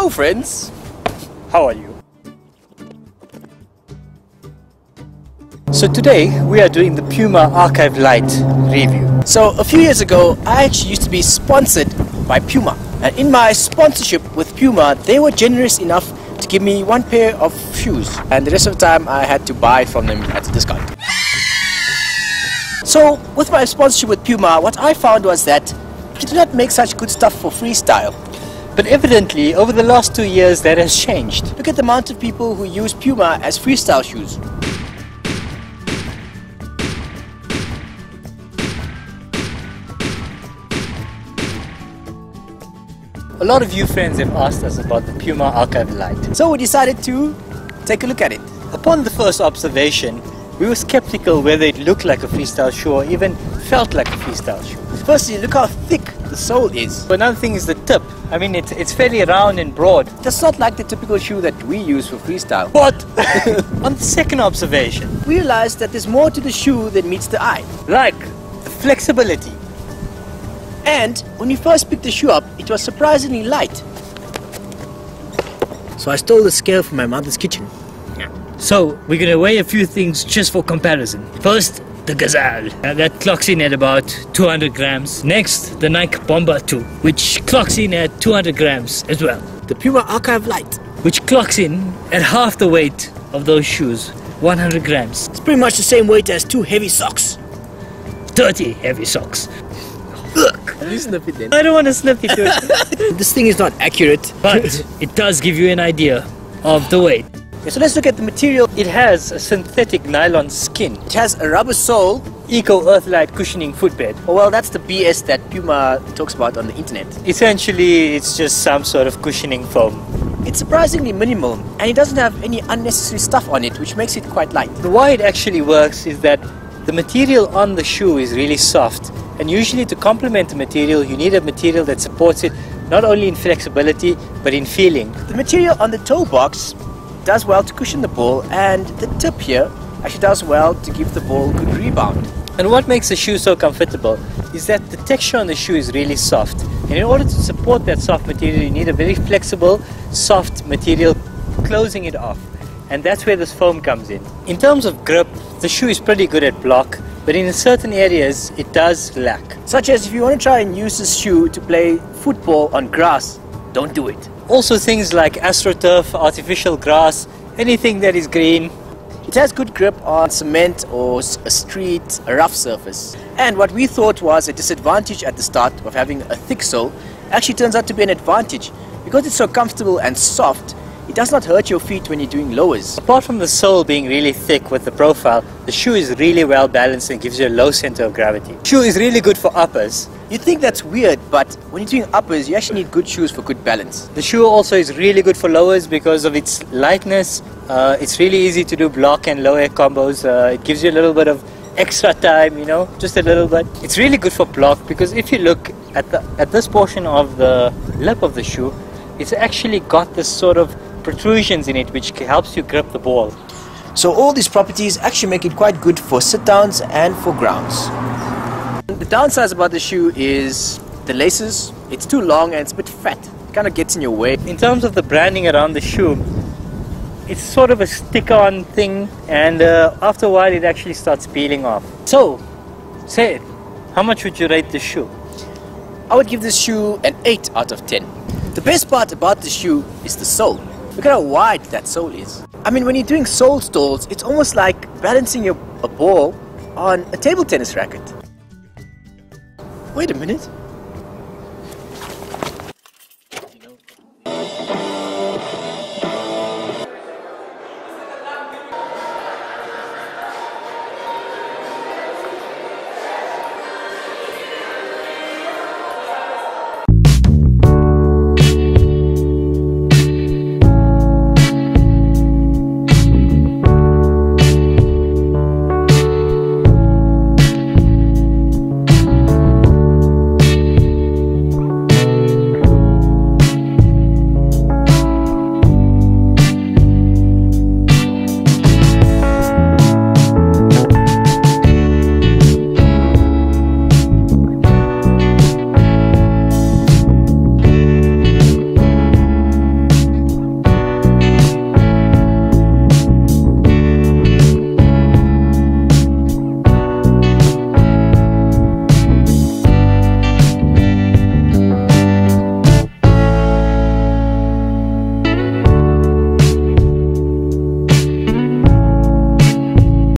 Hello friends, how are you? So today we are doing the Puma Archive Lite review. So a few years ago I actually used to be sponsored by Puma, and in my sponsorship with Puma they were generous enough to give me one pair of shoes, and the rest of the time I had to buy from them at a discount. So with my sponsorship with Puma, what I found was that they do not make such good stuff for freestyle. But evidently, over the last 2 years, that has changed. Look at the amount of people who use Puma as freestyle shoes. A lot of you friends have asked us about the Puma Archive Lite, so we decided to take a look at it. Upon the first observation, we were skeptical whether it looked like a freestyle shoe or even felt like a freestyle shoe. Firstly, look how thick the sole is. But another thing is the tip. I mean, it's fairly round and broad. That's not like the typical shoe that we use for freestyle. What? On the second observation, we realized that there's more to the shoe than meets the eye. Like the flexibility. And when we first picked the shoe up, it was surprisingly light. So I stole the scale from my mother's kitchen. So we're going to weigh a few things just for comparison. First, the Gazelle, that clocks in at about 200 grams. Next, the Nike Bomber 2, which clocks in at 200 grams as well. The Puma Archive Lite, which clocks in at half the weight of those shoes, 100 grams. It's pretty much the same weight as 2 heavy socks. 30 heavy socks. Look! You snip it then. I don't want to snip it. This thing is not accurate, but it does give you an idea of the weight. So let's look at the material. It has a synthetic nylon skin. It has a rubber sole, eco-earth-lite cushioning footbed. Oh, well, that's the BS that Puma talks about on the internet. Essentially, it's just some sort of cushioning foam. It's surprisingly minimal, and it doesn't have any unnecessary stuff on it, which makes it quite light. The way it actually works is that the material on the shoe is really soft, and usually to complement the material, you need a material that supports it not only in flexibility, but in feeling. The material on the toe box does well to cushion the ball, and the tip here actually does well to give the ball a good rebound. And what makes the shoe so comfortable is that the texture on the shoe is really soft, and in order to support that soft material you need a very flexible, soft material closing it off, and that's where this foam comes in. In terms of grip, the shoe is pretty good at block, but in certain areas it does lack. Such as if you want to try and use this shoe to play football on grass, don't do it. Also things like AstroTurf, artificial grass, anything that is green. It has good grip on cement or a street, a rough surface. And what we thought was a disadvantage at the start of having a thick sole actually turns out to be an advantage. Because it's so comfortable and soft, it does not hurt your feet when you're doing lowers. Apart from the sole being really thick with the profile, the shoe is really well balanced and gives you a low center of gravity. The shoe is really good for uppers. You'd think that's weird, but when you're doing uppers, you actually need good shoes for good balance. The shoe also is really good for lowers because of its lightness. It's really easy to do block and low air combos. It gives you a little bit of extra time, you know, just a little bit. It's really good for block because if you look at this portion of the lip of the shoe, it's actually got this sort of protrusions in it which helps you grip the ball. So all these properties actually make it quite good for sit-downs and for grounds. The downside about the shoe is the laces. It's too long and it's a bit fat. It kind of gets in your way. In terms of the branding around the shoe, it's sort of a stick-on thing, and after a while it actually starts peeling off. So, say it. How much would you rate the shoe? I would give this shoe an 8 out of 10. The best part about the shoe is the sole. Look at how wide that sole is. I mean, when you're doing sole stalls, it's almost like balancing a ball on a table tennis racket. Wait a minute.